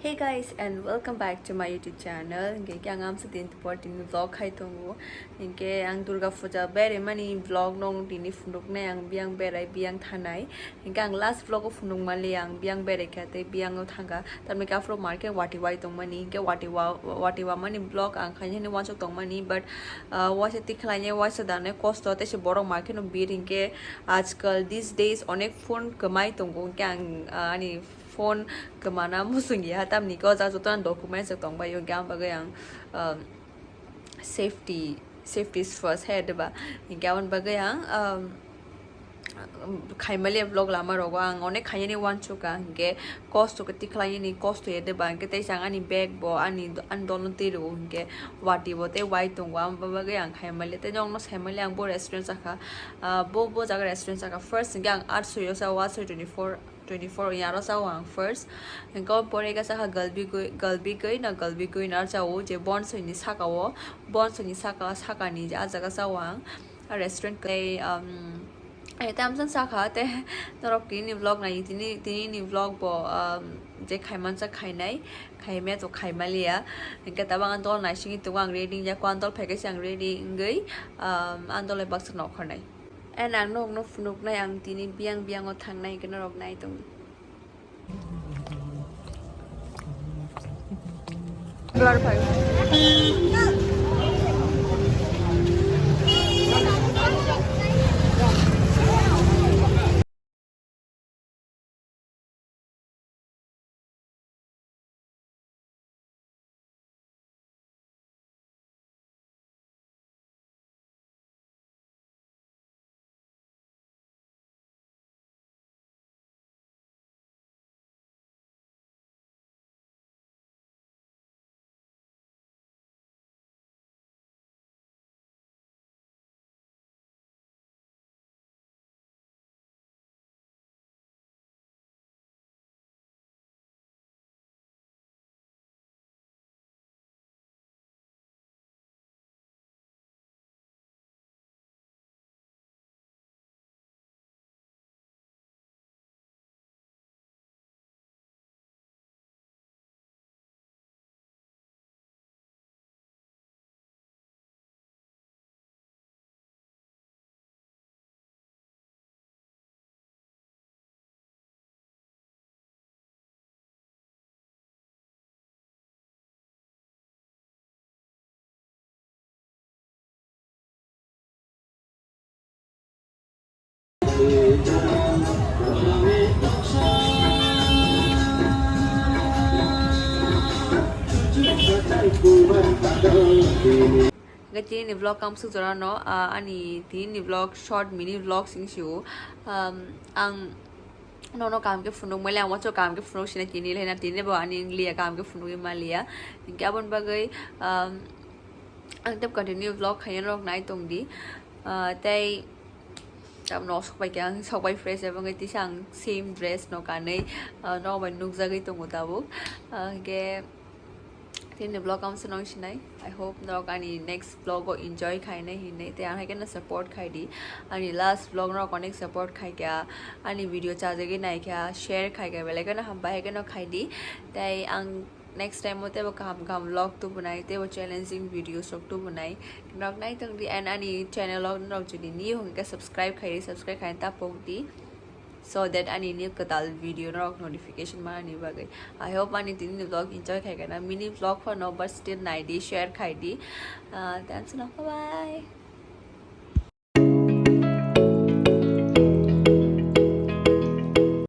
Hey guys, and welcome back to my YouTube channel. Inke ang am sa din supporting vlog kay tungo. Inke ang Durga Puja bere mani vlog nong dini funduk na ang biang berai biang thanai. Inke ang last vlog of funduk mali ang biang bere kate biang thanga. Tar me ka fro market wati wai tong mani inke wati wa mani vlog ang khanya ni wan chok tong mani but was it tikhlanye was dane cost hote se borok market no bir inke आजकल these days onek phone kamai tongo inke ang ani phone kemana musuh ya tam niko za jotan document se tong ba yung gam ba yang safety is first head ba yung gawan ba yang खाइमले vlog lama rogo ang onek khayani wan chuka ge cost to kati khlayani cost ye de bank te sang ani bag bo ani andon ti ro ge wati bo te wai tong wam ba ge ang खाइमले te jong no खाइमले ang bo restaurant saka bo jaga restaurant saka first ge ang art so yo sa wa 24 yaro sa wang first ko pore ga sa galbi goi na cha o je bon so ni saka wo bon so ni saka ni ja jaga sa wang restaurant kai tam san saka te norok ni vlog na tini ni vlog bo je khaiman sa khainai khaime to khaimalia ka tabang andol na singi tuwang reading ja kwandol pheke sang reading ngai andol le box no khonai and ang nok no funuk nai ang tini biang o thang nai ka norok nai tung blur phai Gati ni vlog kam su jara no ani tin ni vlog short mini vlog sing siu ang no kam ke funung mele ang wacho kam ke funung sine tini le na tini ba ani liya kam ke funung ma liya kya bon bagai ang tap continue vlog khayan rok nai tong di tai tam no sok bai kyang sok bai fresh ba ngai ti sang same dress no ka nei no ban nuk jagai tong utabu ge tin vlog kam sunong sinai I hope nok ani next vlog go enjoy khai nai hi nei te ang haken support khai di ani last vlog no connect support khai kya ani video cha jage nai kya share khai kya bele kana ham bai haken khai di tai ang next time mote ba kam vlog tu bunai te bo challenging videos sok tu bunai nok nai tang di and ani channel log nok judi ni hong ka subscribe khai ta pok di so that ani new katal video rock notification ma ni bagai I hope ani tin vlog enjoy khai kana mini vlog for no but still 90 share khai di thanks no bye bye